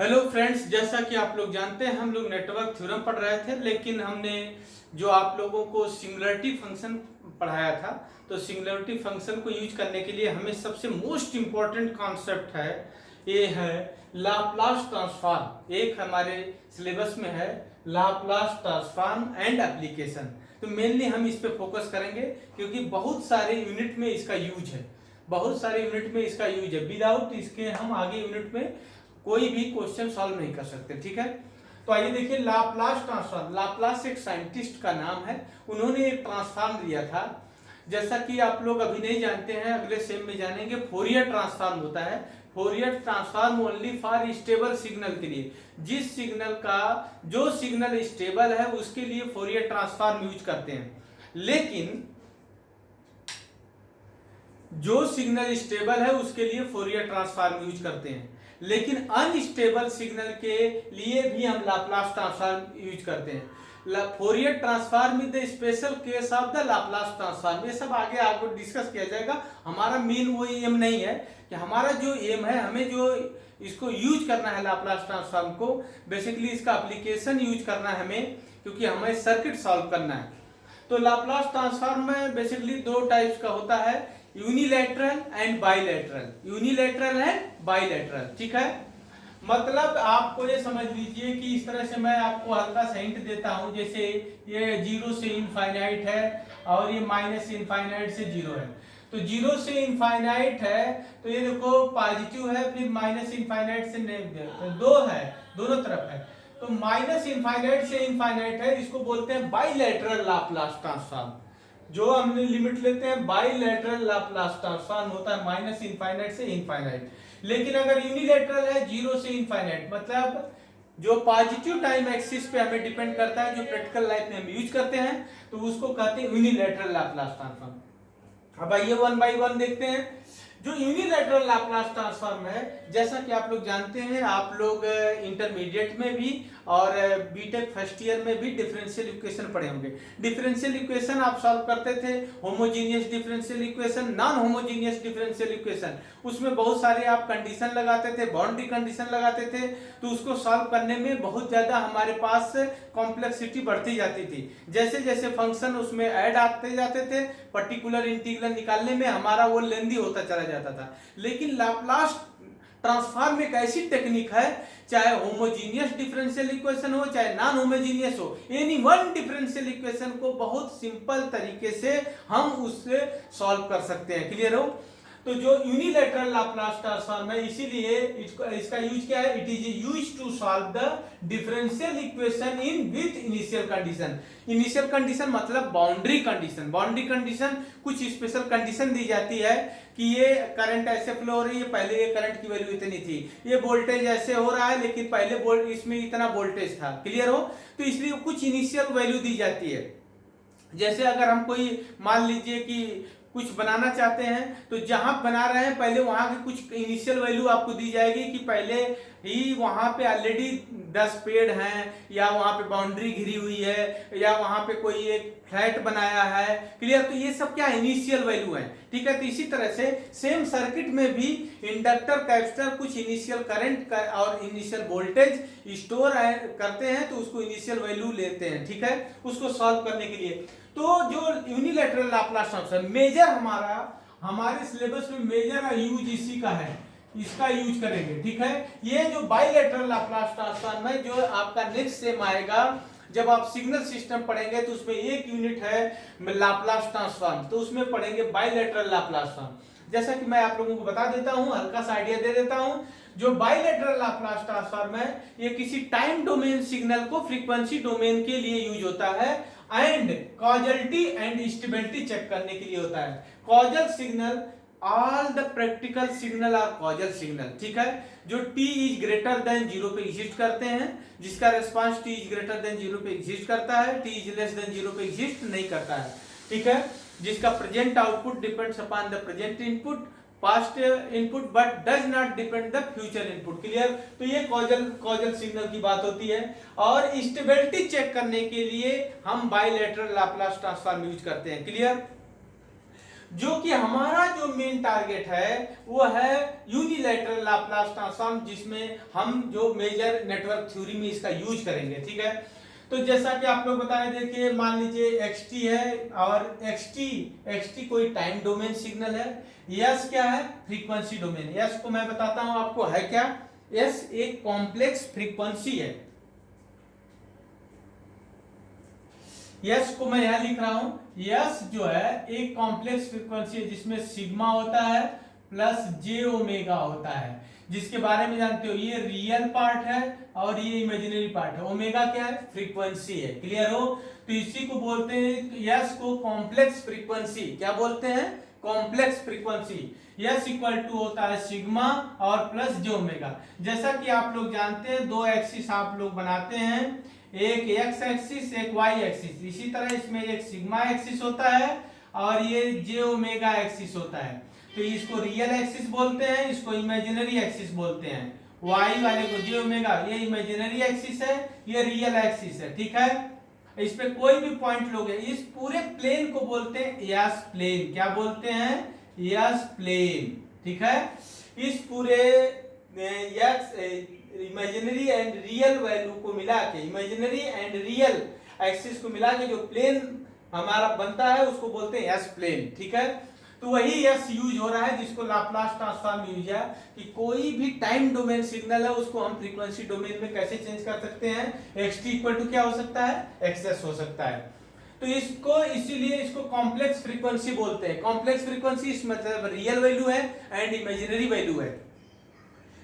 Hello friends, जैसा कि आप लोग जानते हैं हम लोग नेटवर्क थ्योरम पढ़ रहे थे, लेकिन हमने जो आप लोगों को सिंगुलरिटी फंक्शन पढ़ाया था, तो सिंगुलरिटी फंक्शन को यूज करने के लिए हमें सबसे मोस्ट इम्पॉर्टेंट कॉन्सेप्ट है, ये है लाप्लास ट्रांसफॉर्म। एक हमारे सिलेबस में है लाप्लास ट्रांसफॉर्म एंड एप्लीकेशन। तो मेनली हम इस पे फोकस करेंगे क्योंकि बहुत सारे यूनिट में इसका यूज है, बहुत सारे यूनिट में इसका यूज है। विदाउट इसके हम आगे यूनिट में कोई भी क्वेश्चन सॉल्व नहीं कर सकते। ठीक है, तो आइए देखिए लाप्लास ट्रांसफॉर्म। लाप्लास एक साइंटिस्ट का नाम है, उन्होंने एक ट्रांसफॉर्म दिया था। जैसा कि आप लोग अभी नहीं जानते हैं, अगले सेम में जानेंगे। फोरियर ट्रांसफॉर्म होता है। Fourier transform only for stable signal के लिए, जिस सिग्नल का जो सिग्नल स्टेबल है उसके लिए फोरियर ट्रांसफॉर्म यूज करते हैं। लेकिन जो सिग्नल स्टेबल है उसके लिए फोरियर ट्रांसफॉर्म यूज करते हैं, लेकिन अनस्टेबल सिग्नल के लिए भी हम लाप्लास ट्रांसफॉर्म यूज करते हैं। Fourier transform is the special case of the Laplace transform. ये सब आगे आगे डिस्कस किया जाएगा। हमारा मेन वो एम नहीं है कि हमारा जो एम है, हमें जो इसको यूज करना है लाप्लास ट्रांसफॉर्म को, बेसिकली इसका एप्लीकेशन यूज करना है हमें, क्योंकि हमें सर्किट सॉल्व करना है। तो लाप्लास ट्रांसफॉर्म में बेसिकली दो टाइप्स का होता है, unilateral and bilateral. Unilateral and bilateral, ठीक है। मतलब आपको ये समझ लीजिए कि इस तरह से मैं आपको हल्का सा हिंट देता हूं, जैसे ये 0 से इनफाइनाइट है और ये माइनस इनफाइनाइट से 0 है। तो 0 से इनफाइनाइट है तो ये देखो पॉजिटिव है, फिर माइनस इनफाइनाइट से नेगेटिव, तो दो है, दोनों तरफ है। तो माइनस इनफाइनाइट से इनफाइनाइट है, इसको बोलते हैं बाइलैटरल लाप्लास ट्रांसफॉर्म। जो हमने लिमिट लेते हैं बाइलैटरल लाप्लास ट्रांसफॉर्म होता है माइनस इनफाइनाइट से इनफाइनाइट। लेकिन अगर यूनिलैटरल है 0 से इनफाइनाइट, मतलब जो पॉजिटिव टाइम एक्सिस पे हमें डिपेंड करता है, जो प्रैक्टिकल लाइफ में हम यूज करते हैं, तो उसको कहते हैं यूनिलैटरल लाप्लास ट्रांसफॉर्म। अब आइए वन बाय वन देखते हैं। जो यूनिलैटरल लाप्लास ट्रांसफॉर्म है, जैसा कि आप लोग जानते हैं, आप लोग इंटरमीडिएट में भी और बीटेक फर्स्ट ईयर में भी डिफरेंशियल इक्वेशन पढ़े होंगे। डिफरेंशियल इक्वेशन आप सॉल्व करते थे, homogeneous differential equation, non homogeneous differential equation. उसमें बहुत सारे आप कंडीशन लगाते थे, बाउंड्री कंडीशन लगाते थे, तो उसको सॉल्व करने में बहुत ज्यादा हमारे पास कॉम्प्लेक्सिटी बढ़ती जाती थी। जैसे जैसे फंक्शन उसमें ऐड आते जाते थे, पर्टिकुलर इंटीग्रल निकालने में हमारा वो लेंदी होता चला जाता था। लेकिन लाप्लास ट्रांसफॉर्म एक ऐसी टेक्निक है, चाहे होमोजीनियस डिफरेंशियल इक्वेशन हो चाहे नॉन होमोजीनियस हो, एनी वन डिफरेंशियल इक्वेशन को बहुत सिंपल तरीके से हम उससे सॉल्व कर सकते हैं। क्लियर हो? तो जो यूनिलैटरल लाप्लास ट्रांसफॉर्म है, इसीलिए इसका यूज क्या है, it is use to solve the differential equation in with initial condition. Initial condition मतलब बाउंड्री कंडीशन। बाउंड्री कंडीशन कुछ स्पेशल कंडीशन दी जाती है कि ये करंट ऐसे फ्लो हो रही है, पहले ये करंट की वैल्यू इतनी थी, ये वोल्टेज ऐसे हो रहा है लेकिन पहले इसमें इतना वोल्टेज था। क्लियर हो? तो इसलिए कुछ इनिशियल वैल्यू दी जाती है। जैसे अगर हम कोई मान लीजिए कि कुछ बनाना चाहते हैं, तो जहां बना रहे हैं पहले वहां की कुछ इनिशियल वैल्यू आपको दी जाएगी कि पहले ही वहां पे ऑलरेडी 10 पेड़ हैं, या वहां पे बाउंड्री घिरी हुई है, या वहां पे कोई एक फ्लैट बनाया है। क्लियर? तो ये सब क्या इनिशियल वैल्यू है। ठीक है, तो इसी तरह से सेम सर्किट में भी इंडक्टर कैपेसिटर कुछ इनिशियल करंट और इनिशियल वोल्टेज स्टोर करते हैं, तो उसको इनिशियल वैल्यू लेते हैं। ठीक है, उसको सॉल्व करने के लिए। तो जो यूनिलैटरल लाप्लास ट्रांसफॉर्म मेजर हमारे सिलेबस में मेजर यूज इसी का है, इसका यूज करेंगे। ठीक है, ये जो बाइलैटरल लाप्लास ट्रांसफॉर्म है, जो आपका नेक्स्ट सेम आएगा, जब आप सिग्नल सिस्टम पढ़ेंगे तो उसमें एक यूनिट है लाप्लास ट्रांसफॉर्म, तो उसमें पढ़ेंगे बाइलैटरल लाप्लास ट्रांसफॉर्म। जैसा कि मैं आप लोगों को बता देता हूं, हल्का सा आइडिया दे देता हूं। जो बाइलैटरल लाप्लास ट्रांसफॉर्म है, ये किसी टाइम डोमेन सिग्नल को फ्रीक्वेंसी डोमेन के लिए यूज होता है, and causality and stability check करने के लिए होता है। Causal signal, all the practical signal are causal signal. ठीक है, जो t इज ग्रेटर देन 0 पे एग्जिस्ट करते हैं, जिसका response t is greater than 0 पे एग्जिस्ट करता है, t इज लेस देन 0 पे एग्जिस्ट नहीं करता है। ठीक है, जिसका present output depends upon the present input, past input, but does not depend the future input. Clear? तो ये कॉजल सिग्नल की बात होती है। और स्टेबिलिटी चेक करने के लिए हम बाइलैटरल लाप्लास ट्रांसफॉर्म यूज करते हैं। क्लियर? जो कि हमारा जो मेन टारगेट है वो है यूनिलैटरल लाप्लास ट्रांसफॉर्म, जिसमें हम जो मेजर नेटवर्क थ्योरी में इसका यूज करेंगे। ठीक है, तो जैसा कि आप लोग बताए, देखिए मान लीजिए xt है और xt कोई टाइम डोमेन सिग्नल है, s क्या है, फ्रीक्वेंसी डोमेन। s को मैं बताता हूं आपको है क्या, s एक कॉम्प्लेक्स फ्रीक्वेंसी है। s को मैं यहां लिख रहा हूं, s जो है एक कॉम्प्लेक्स फ्रीक्वेंसी है जिसमें सिग्मा होता है प्लस j ओमेगा होता है, जिसके बारे में जानते हो ये रियल पार्ट है और ये इमेजिनरी पार्ट है। ओमेगा क्या है, फ्रीक्वेंसी है। क्लियर हो, तो इसी को बोलते हैं यस को कॉम्प्लेक्स फ्रीक्वेंसी। क्या बोलते हैं, complex frequency. S equal to होता है सिग्मा और प्लस जे ओमेगा। जैसा कि आप लोग जानते हैं दो एक्सिस आप लोग बनाते हैं, एक एक्स एक्सिस एक वाई एक्सिस, इसी तरह इसमें एक सिग्मा एक्सिस होता है और ये जे ओमेगा एक्सिस होता है। तो इसको रियल एक्सिस बोलते हैं, इसको इमेजिनरी एक्सिस बोलते हैं। वाई वाले को जे ओमेगा, ये इमेजिनरी एक्सिस है, ये रियल एक्सिस है। ठीक है, इस पे कोई भी पॉइंट लोगे, इस पूरे प्लेन को बोलते हैं यस प्लेन। क्या बोलते हैं, यस प्लेन। ठीक है, इस पूरे yes imaginary and real value को मिला के, इमेजिनरी एंड रियल एक्सिस को मिला के जो प्लेन हमारा बनता है उसको बोलते हैं यस प्लेन। ठीक है, तो वही यस यूज हो रहा है जिसको लाप्लास ट्रांसफॉर्म यूज है, कि कोई भी टाइम डोमेन सिग्नल है उसको हम फ्रीक्वेंसी डोमेन में कैसे चेंज कर सकते हैं। xt इक्वल टू क्या हो सकता है, एक्सेस हो सकता है। तो इसको इसीलिए इसको कॉम्प्लेक्स फ्रीक्वेंसी बोलते हैं। कॉम्प्लेक्स फ्रीक्वेंसी इस मतलब रियल वैल्यू है एंड इमेजिनरी वैल्यू है।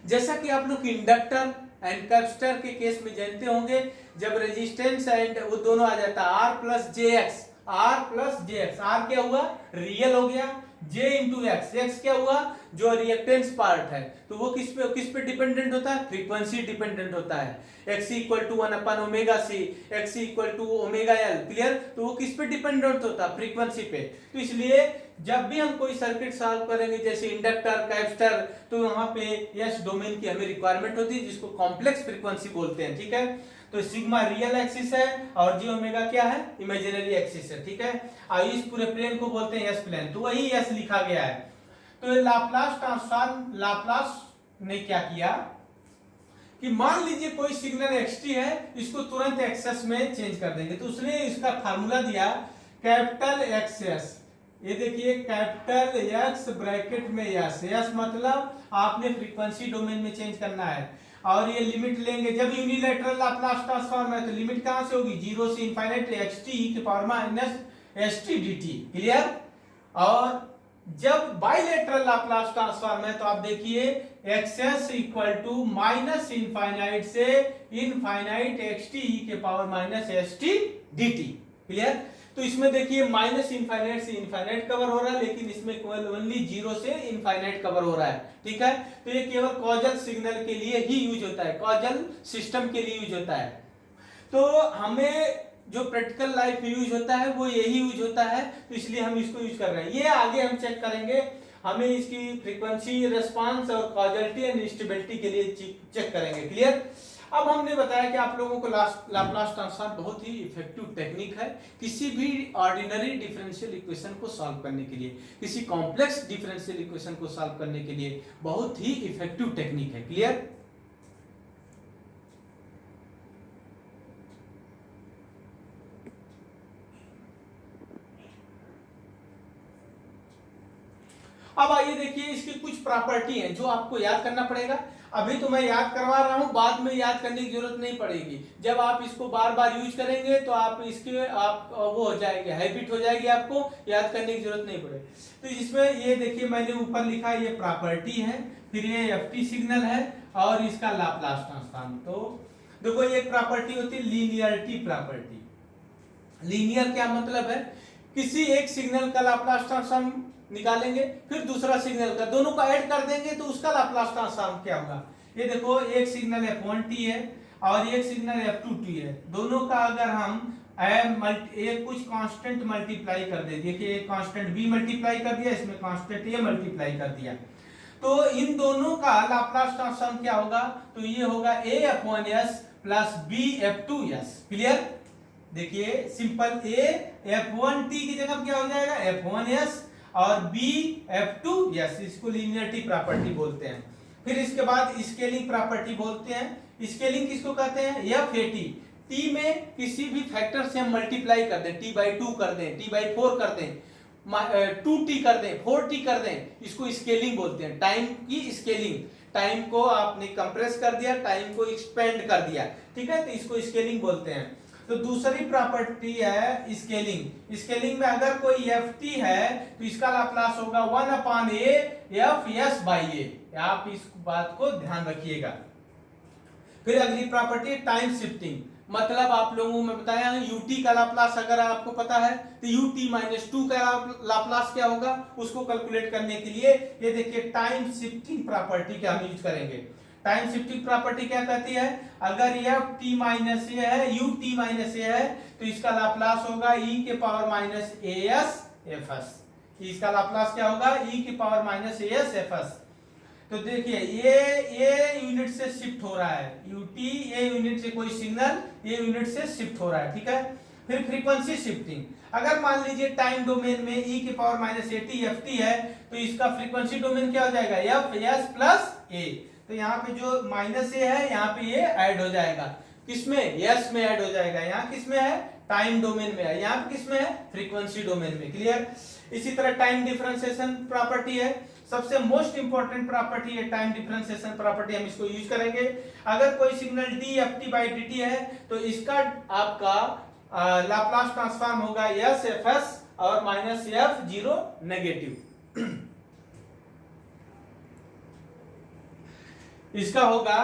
जैसा कि आप लोग इंडक्टर एंड कैपेसिटर के केस में जानते होंगे, जब रेजिस्टेंस एंड वो दोनों आ जाता है R plus j X, R plus j X, R क्या हुआ, रियल हो गया, जे इंटू एक्स, एक्स क्या हुआ, जो रिएक्टेंस पार्ट है, तो वो किस पे डिपेंडेंट होता है, फ्रीक्वेंसी डिपेंडेंट होता है। X equal to 1 upon omega C, X equal to omega L. Clear, तो वो किस पे डिपेंडेंट होता है, फ्रीक्वेंसी पे। तो इसलिए जब भी हम कोई सर्किट सॉल्व करेंगे जैसे इंडक्टर कैपेसिटर, तो वहां पे यस डोमेन की हमें रिक्वायरमेंट होती है जिसको कॉम्प्लेक्स फ्रीक्वेंसी बोलते हैं। ठीक है, तो सिग्मा रियल एक्सिस है और जे ओमेगा क्या है, इमेजिनरी एक्सिस है। ठीक है, और इस पूरे प्लेन को बोलते हैं यस प्लेन, तो वही यस लिखा गया है। तो लाप्लास ट्रांसफॉर्म, लाप्लास ने क्या किया कि मान लीजिए कोई सिग्नल xt है, इसको तुरंत एक्सेस में चेंज कर देंगे, तो उसने इसका फार्मूला दिया कैपिटल एक्स, ये देखिए कैपिटल एक्स ब्रैकेट में यस, यस मतलब आपने फ्रीक्वेंसी डोमेन में चेंज करना है, और ये लिमिट लेंगे। जब यूनिलैटरल लाप्लास ट्रांसफॉर्म है तो लिमिट कहां से होगी, 0 से इनफाइनाइट xt की power minus st dt। Clear, और जब बाइलेटरल लाप्लास ट्रांसफॉर्म है तो आप देखिए X s equal to minus infinite से इनफाइनाइट xt के power minus st dt। Clear, तो इसमें देखिए माइनस इनफाइनाइट से इनफाइनाइट कवर हो रहा है, लेकिन इसमें केवल ओनली 0 से इनफाइनाइट कवर हो रहा है। ठीक है, तो ये केवल कॉजल सिग्नल के लिए ही यूज होता है, कॉजल सिस्टम के लिए यूज होता है। तो हमें जो प्रैक्टिकल लाइफ में यूज होता है वो यही यूज होता है, तो इसलिए हम इसको यूज कर रहे हैं। ये आगे हम चेक करेंगे, हमें इसकी फ्रीक्वेंसी रिस्पांस और कॉजलिटी एंड स्टेबिलिटी के लिए चेक करेंगे। क्लियर, अब हमने बताया कि आप लोगों को लाप्लास ट्रांसफॉर्म बहुत ही इफेक्टिव टेक्निक है किसी भी ऑर्डिनरी डिफरेंशियल इक्वेशन को सॉल्व करने के लिए, किसी कॉम्प्लेक्स डिफरेंशियल इक्वेशन को सॉल्व करने के लिए बहुत ही इफेक्टिव टेक्निक है। क्लियर, अब आइए देखिए इसकी कुछ प्रॉपर्टी हैं जो आपको याद करना पड़ेगा। अभी तो मैं याद करवा रहा हूं, बाद में याद करने की जरूरत नहीं पड़ेगी। जब आप इसको बार बार यूज करेंगे तो आप इसके आप वो हो जाएंगे, हैबिट हो जाएगी, आपको याद करने की जरूरत नहीं पड़ेगी। तो इसमें ये देखिए मैंने ऊपर लिखा ये प्रॉपर्टी है, फिर ये ft सिग्नल है और इसका लाप्लास ट्रांसफॉर्म। तो देखो ये प्रॉपर्टी होती है लीनियरिटी प्रॉपर्टी। लीनियर क्या मतलब है, किसी एक सिग्नल का लाप्लास ट्रांसफॉर्म निकालेंगे, फिर दूसरा सिग्नल का, दोनों को ऐड कर देंगे तो उसका लाप्लास ट्रांसफॉर्म क्या होगा। ये देखो एक सिग्नल f1t है और एक सिग्नल f2t है, दोनों का अगर हम एक कुछ कांस्टेंट मल्टीप्लाई कर दे, देखिए एक कांस्टेंट b मल्टीप्लाई कर दिया, इसमें कांस्टेंट a मल्टीप्लाई कर दिया, तो इन दोनों का लाप्लास ट्रांसफॉर्म क्या होगा, तो ये होगा a/s प्लस b/f2s। क्लियर, देखिए सिंपल a f1t की जगह क्या हो जाएगा f1s और बी F2S, इसको लीनियरिटी प्रॉपर्टी बोलते हैं। फिर इसके बाद स्केलिंग प्रॉपर्टी बोलते हैं। स्केलिंग किसको कहते हैं? FAT, टी में किसी भी फैक्टर से हम मल्टीप्लाई कर दें, t/2 कर दें, t/4 कर दें, 2t कर दें, 4t कर दें, इसको स्केलिंग बोलते हैं। टाइम की स्केलिंग, टाइम को आपने कंप्रेस कर दिया, टाइम को एक्सपेंड कर दिया, ठीक है, तो इसको स्केलिंग बोलते हैं। तो दूसरी प्रॉपर्टी है स्केलिंग। स्केलिंग में अगर कोई ft है तो इसका लाप्लास होगा 1/a Fs/a। आप इस बात को ध्यान रखिएगा। फिर अगली प्रॉपर्टी टाइम शिफ्टिंग, मतलब आप लोगों में बताया ut का लाप्लास अगर आपको पता है तो ut-2 का लाप्लास क्या होगा, उसको कैलकुलेट करने के लिए ये देखिए टाइम शिफ्टिंग प्रॉपर्टी का हम यूज करेंगे। टाइम शिफ्टिंग प्रॉपर्टी क्या कहती है? अगर यह t-a है, ut-a है, तो इसका लाप्लास होगा e⁻−as Fs। इसका लाप्लास क्या होगा? e⁻−as Fs। तो देखिए ये यूनिट से शिफ्ट हो रहा है, ut ये यूनिट से कोई सिग्नल ये यूनिट से शिफ्ट हो रहा है, ठीक है। फिर फ्रीक्वेंसी शिफ्टिंग, अगर मान लीजिए टाइम डोमेन में e⁻−at ft है तो इसका फ्रीक्वेंसी डोमेन क्या हो जाएगा? Fs+a। तो यहाँ पे जो -a है यहाँ पे ये ऐड हो जाएगा, किसमें? यस में ऐड हो जाएगा। यहाँ किसमें है? टाइम डोमेन में है। यहाँ पे किसमें है? फ्रीक्वेंसी डोमेन में। क्लियर? इसी तरह टाइम डिफरेंशिएशन प्रॉपर्टी है, सबसे मोस्ट इंपॉर्टेंट प्रॉपर्टी है टाइम डिफरेंशिएशन प्रॉपर्टी, हम इसको यूज करेंगे। अगर कोई सिग्नल dft/dt है तो इसका आपका लाप्लास ट्रांसफॉर्म होगा SFs और -f0 नेगेटिव। इसका होगा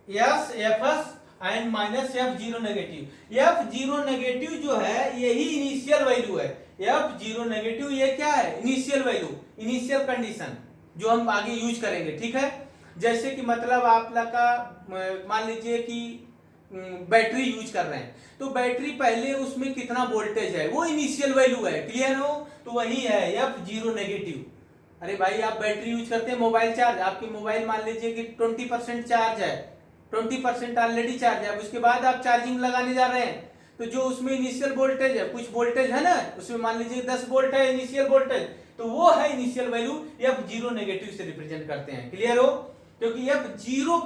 SFs and -f0 negative. f0 negative जो है यही इनिशियल वैल्यू है। f0 नेगेटिव ये क्या है? इनिशियल वैल्यू, इनिशियल कंडीशन जो हम आगे यूज करेंगे, ठीक है। जैसे कि मतलब आप लोग का मान लीजिए कि बैटरी यूज कर रहे हैं तो बैटरी पहले उसमें कितना वोल्टेज है वो इनिशियल वैल्यू है। क्लियर हो? तो वही है f0 नेगेटिव। अरे भाई आप बैटरी यूज करते हैं, मोबाइल चार्ज, आपकी मोबाइल मान लीजिए कि 20% चार्ज है, 20% ऑलरेडी चार्ज है, अब उसके बाद आप चार्जिंग लगाने जा रहे हैं तो जो उसमें इनिशियल वोल्टेज है, कुछ वोल्टेज है ना उसमें, मान लीजिए 10 वोल्ट है इनिशियल वोल्टेज, तो वो है इनिशियल वैल्यू, f0 नेगेटिव से रिप्रेजेंट करते हैं। क्लियर हो? क्योंकि f0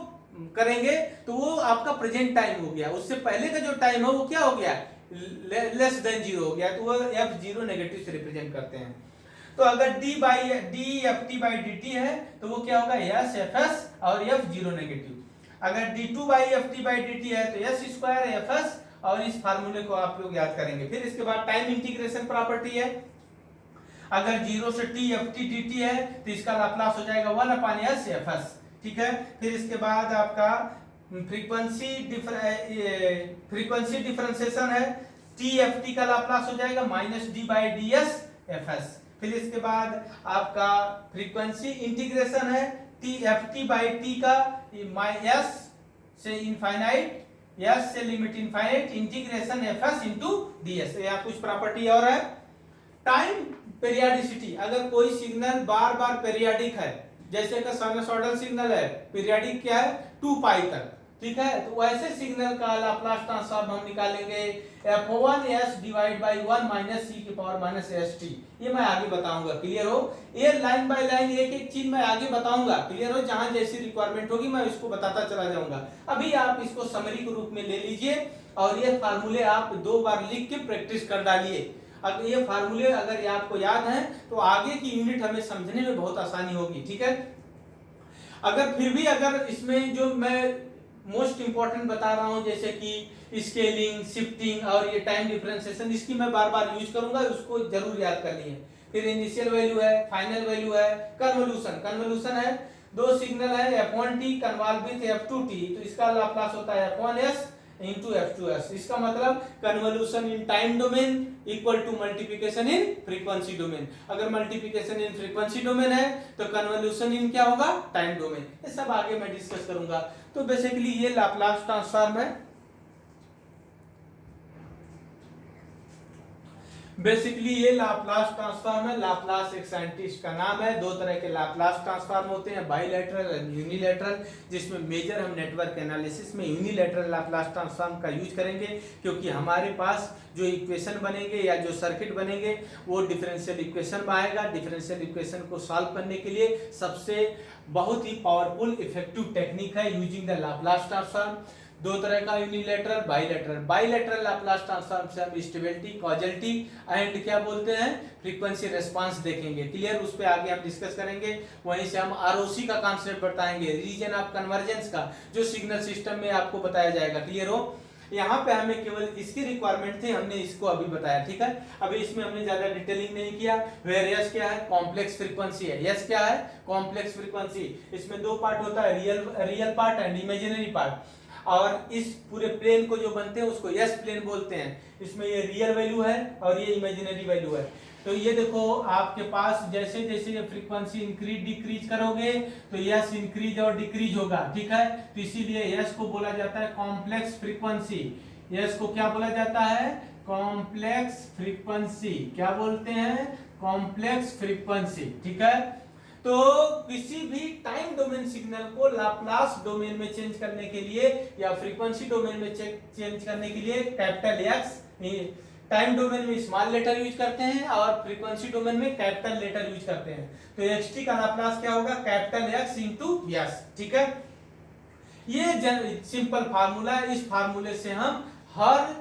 करेंगे तो वो आपका प्रेजेंट टाइम हो गया, उससे पहले का जो टाइम है वो क्या हो गया? लेस देन 0 हो गया, तो वो f0 नेगेटिव से रिप्रेजेंट करते हैं। तो अगर dft/dt है तो वो क्या होगा? SFs और f0 नेगेटिव। अगर d2/ft/dt है तो s² Fs, और इस फार्मूले को आप लोग याद करेंगे। फिर इसके बाद टाइम इंटीग्रेशन प्रॉपर्टी है, अगर 0 से t ft dt है तो इसका लाप्लास हो जाएगा 1/s Fs, ठीक है। फिर इसके बाद आपका फ्रीक्वेंसी डिफरेंशिएशन है, t ft का लाप्लास हो जाएगा -d/ds Fs। फिर इसके बाद आपका फ्रीक्वेंसी इंटीग्रेशन है, t ft/t का s से इनफाइनाइट, s से limit infinite integration Fs into ds। यहाँ कुछ प्रॉपर्टी और है। टाइम पेरियोडिसिटी, अगर कोई सिग्नल बार बार पेरियोडिक है, जैसे कि साइनसॉइडल सिग्नल है, पीरियोडिक क्या है? 2π तक, ठीक है, तो वैसे सिग्नल का लाप्लास ट्रांसफॉर्म हम निकालेंगे f1s/1 e⁻−st। ये मैं आगे बताऊंगा। क्लियर हो? ये लाइन बाय लाइन एक एक चीज मैं आगे बताऊंगा। क्लियर हो? जहां जैसी रिक्वायरमेंट होगी मैं इसको बताता चला जाऊंगा। अभी आप इसको समरी के रूप में ले लीजिए और ये फार्मूले आप 2 बार लिख के प्रैक्टिस कर डालिए। अगर ये फार्मूले अगर आपको याद है तो आगे की यूनिट हमें समझने में बहुत आसानी होगी, ठीक है। अगर फिर भी अगर इसमें जो मैं मोस्ट इंपॉर्टेंट बता रहा हूं जैसे कि स्केलिंग, शिफ्टिंग और ये टाइम डिफरेंशिएशन, इसकी मैं बार बार यूज करूंगा, उसको जरूर याद कर लिए। फिर इनिशियल वैल्यू है, फाइनल वैल्यू है, कन्वोल्यूशन, कन्वोल्यूशन है, दो सिग्नल है f1t कन्वॉल्व विद f2t, तो इसका लाप्लास होता है f1s इंटू f2s। इसका मतलब convolution in time domain equal to multiplication in frequency domain. अगर मल्टीप्लिकेशन इन फ्रीक्वेंसी डोमेन है तो कन्वोल्यूशन इन क्या होगा? Time domain. ये सब आगे मैं डिस्कस करूंगा। तो बेसिकली ये लाप्लास ट्रांसफॉर्म है। बेसिकली ये लाप्लास ट्रांसफॉर्म है। लाप्लास एक साइंटिस्ट का नाम है। दो तरह के लाप्लास ट्रांसफॉर्म होते हैं, बाइलैटरल और यूनिलैटरल, जिसमें मेजर हम नेटवर्क एनालिसिस में यूनिलैटरल लाप्लास ट्रांसफॉर्म का यूज करेंगे, क्योंकि हमारे पास जो इक्वेशन बनेंगे या जो सर्किट बनेंगे वो डिफरेंशियल इक्वेशन में आएगा। डिफरेंशियल इक्वेशन को सॉल्व करने के लिए सबसे बहुत ही पावरफुल इफेक्टिव टेक्निक है यूजिंग द लाप्लास ट्रांसफॉर्म। दो तरह का, unilateral, bilateral. Bilateral Laplace transform से हम स्टेबिलिटी, कॉजलिटी एंड क्या बोलते हैं, फ्रीक्वेंसी रेस्पॉन्स देखेंगे। क्लियर, उस पे आगे हम डिस्कस करेंगे। वहीं से हम आरओसी का कॉन्सेप्ट बताएंगे, रीजन ऑफ कन्वर्जेंस का, जो सिग्नल सिस्टम में आपको बताया जाएगा। क्लियर हो, यहाँ पे हमें केवल इसकी रिक्वायरमेंट थी, हमने इसको अभी बताया। ठीक है, अभी इसमें हमने ज्यादा डिटेलिंग नहीं किया। वेयर यस क्या है, कॉम्प्लेक्स फ्रीक्वेंसी है। यस क्या है, कॉम्प्लेक्स फ्रीक्वेंसी। इसमें दो पार्ट होता है, real part and imaginary part. और इस पूरे प्लेन को जो बनते हैं उसको यस प्लेन बोलते हैं। इसमें ये रियल वैल्यू है और ये इमेजिनरी वैल्यू है। तो ये देखो आपके पास जैसे जैसे ये फ्रीक्वेंसी इंक्रीज डिक्रीज करोगे तो यस इंक्रीज और डिक्रीज होगा। ठीक है, तो इसीलिए यस को बोला जाता है कॉम्प्लेक्स फ्रीक्वेंसी। यस को क्या बोला जाता है, कॉम्प्लेक्स फ्रीक्वेंसी। क्या बोलते हैं, कॉम्प्लेक्स फ्रीक्वेंसी। ठीक है, तो किसी भी टाइम डोमेन सिग्नल को लाप्लास डोमेन में चेंज करने के लिए या फ्रीक्वेंसी डोमेन में चेंज करने के लिए कैपिटल एक्स, टाइम डोमेन में स्मॉल लेटर यूज करते हैं और फ्रीक्वेंसी डोमेन में कैपिटल लेटर यूज करते हैं। तो एक्सटी का लाप्लास क्या होगा, कैपिटल एक्स इंटू यस। ठीक है, ये सिंपल फार्मूला है। इस फार्मूले से हम हर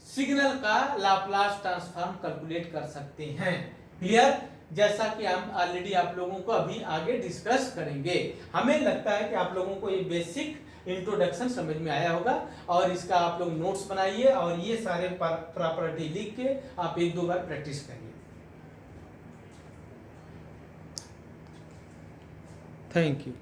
सिग्नल का लाप्लास ट्रांसफॉर्म कैलकुलेट कर सकते हैं। क्लियर, जैसा कि हम ऑलरेडी आप लोगों को अभी आगे डिस्कस करेंगे। हमें लगता है कि आप लोगों को ये बेसिक इंट्रोडक्शन समझ में आया होगा और इसका आप लोग नोट्स बनाइए और ये सारे प्रॉपर्टी लिख के आप एक दो बार प्रैक्टिस करिए। Thank you.